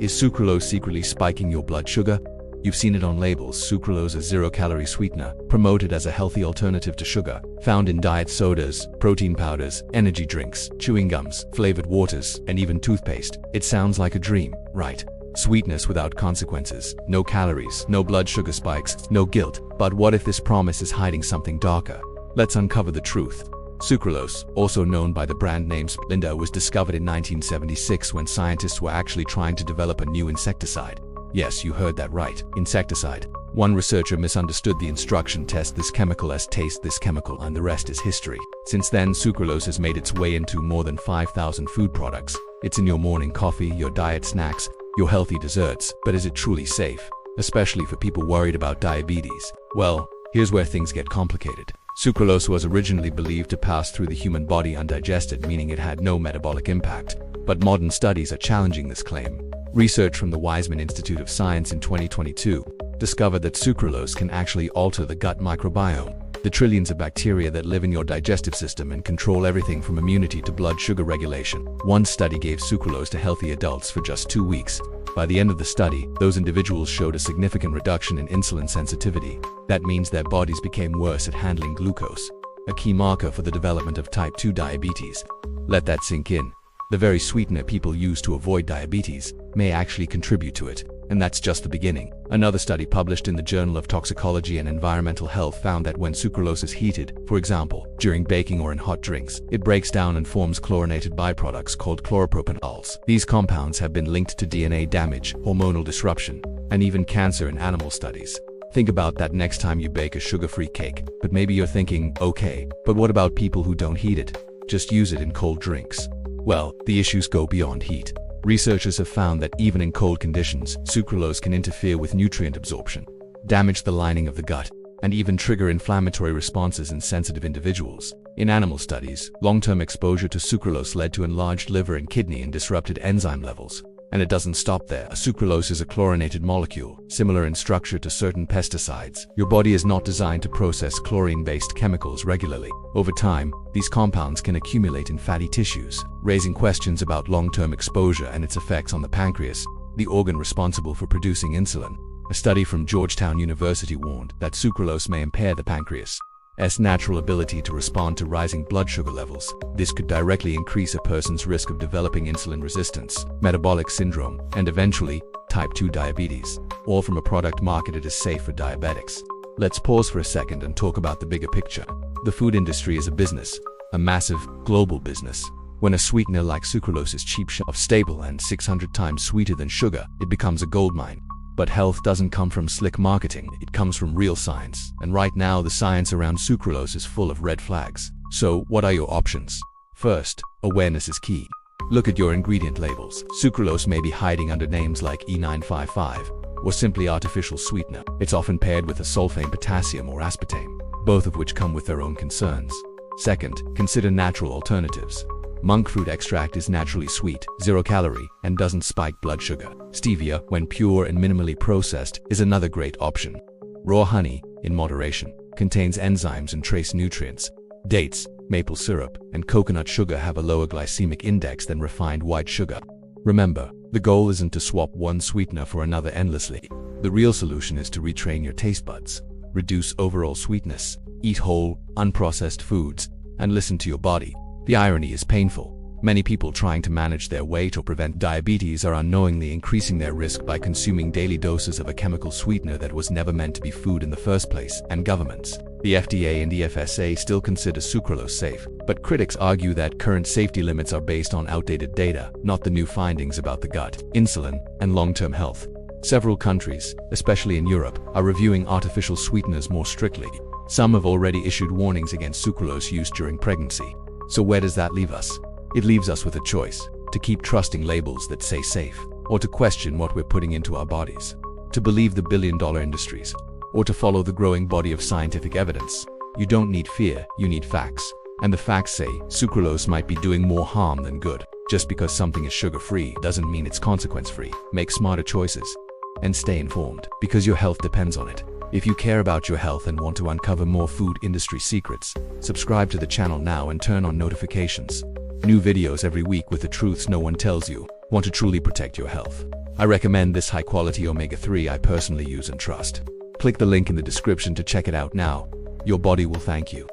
Is sucralose secretly spiking your blood sugar? You've seen it on labels. Sucralose, a zero-calorie sweetener, promoted as a healthy alternative to sugar, found in diet sodas, protein powders, energy drinks, chewing gums, flavored waters, and even toothpaste. It sounds like a dream, right? Sweetness without consequences, no calories, no blood sugar spikes, no guilt. But what if this promise is hiding something darker? Let's uncover the truth. Sucralose, also known by the brand name Sweetener, was discovered in 1976 when scientists were actually trying to develop a new insecticide. Yes, you heard that right, insecticide. One researcher misunderstood the instruction: test this chemical as taste this chemical, and the rest is history. Since then, sucralose has made its way into more than 5,000 food products. It's in your morning coffee, your diet snacks, your healthy desserts. But is it truly safe? Especially for people worried about diabetes. Well, here's where things get complicated. Sucralose was originally believed to pass through the human body undigested, meaning it had no metabolic impact. But modern studies are challenging this claim. Research from the Weizmann Institute of Science in 2022 discovered that sucralose can actually alter the gut microbiome, the trillions of bacteria that live in your digestive system and control everything from immunity to blood sugar regulation. One study gave sucralose to healthy adults for just 2 weeks. By the end of the study, those individuals showed a significant reduction in insulin sensitivity. That means their bodies became worse at handling glucose, a key marker for the development of type 2 diabetes. Let that sink in. The very sweetener people use to avoid diabetes may actually contribute to it. And that's just the beginning. Another study published in the Journal of Toxicology and Environmental Health found that when sucralose is heated, for example, during baking or in hot drinks, it breaks down and forms chlorinated byproducts called chloropropanols. These compounds have been linked to DNA damage, hormonal disruption, and even cancer in animal studies. Think about that next time you bake a sugar-free cake. But maybe you're thinking, okay, but what about people who don't heat it? Just use it in cold drinks. Well, the issues go beyond heat. Researchers have found that even in cold conditions, sucralose can interfere with nutrient absorption, damage the lining of the gut, and even trigger inflammatory responses in sensitive individuals. In animal studies, long-term exposure to sucralose led to enlarged liver and kidney and disrupted enzyme levels. And it doesn't stop there. Sucralose is a chlorinated molecule, similar in structure to certain pesticides. Your body is not designed to process chlorine-based chemicals regularly. Over time, these compounds can accumulate in fatty tissues, raising questions about long-term exposure and its effects on the pancreas, the organ responsible for producing insulin. A study from Georgetown University warned that sucralose may impair the pancreas' natural ability to respond to rising blood sugar levels. This could directly increase a person's risk of developing insulin resistance, metabolic syndrome, and eventually, type 2 diabetes, all from a product marketed as safe for diabetics. Let's pause for a second and talk about the bigger picture. The food industry is a business, a massive, global business. When a sweetener like sucralose is cheap, stable, and 600 times sweeter than sugar, it becomes a goldmine. But health doesn't come from slick marketing, it comes from real science. And right now, the science around sucralose is full of red flags. So, what are your options? First, awareness is key. Look at your ingredient labels. Sucralose may be hiding under names like E955, or simply artificial sweetener. It's often paired with a sulfame potassium or aspartame, both of which come with their own concerns. Second, consider natural alternatives. Monk fruit extract is naturally sweet, 0-calorie, and doesn't spike blood sugar. Stevia, when pure and minimally processed, is another great option. Raw honey, in moderation, contains enzymes and trace nutrients. Dates, maple syrup, and coconut sugar have a lower glycemic index than refined white sugar. Remember, the goal isn't to swap one sweetener for another endlessly. The real solution is to retrain your taste buds, reduce overall sweetness, eat whole, unprocessed foods, and listen to your body. The irony is painful. Many people trying to manage their weight or prevent diabetes are unknowingly increasing their risk by consuming daily doses of a chemical sweetener that was never meant to be food in the first place. And governments, the FDA and EFSA, still consider sucralose safe. But critics argue that current safety limits are based on outdated data, not the new findings about the gut, insulin, and long-term health. Several countries, especially in Europe, are reviewing artificial sweeteners more strictly. Some have already issued warnings against sucralose use during pregnancy. So where does that leave us? It leaves us with a choice: to keep trusting labels that say safe, or to question what we're putting into our bodies, to believe the billion-dollar industries, or to follow the growing body of scientific evidence. You don't need fear, you need facts. And the facts say sucralose might be doing more harm than good. Just because something is sugar-free doesn't mean it's consequence-free. Make smarter choices and stay informed, because your health depends on it. If you care about your health and want to uncover more food industry secrets, subscribe to the channel now and turn on notifications. New videos every week with the truths no one tells you. Want to truly protect your health? I recommend this high-quality omega-3 I personally use and trust. Click the link in the description to check it out now. Your body will thank you.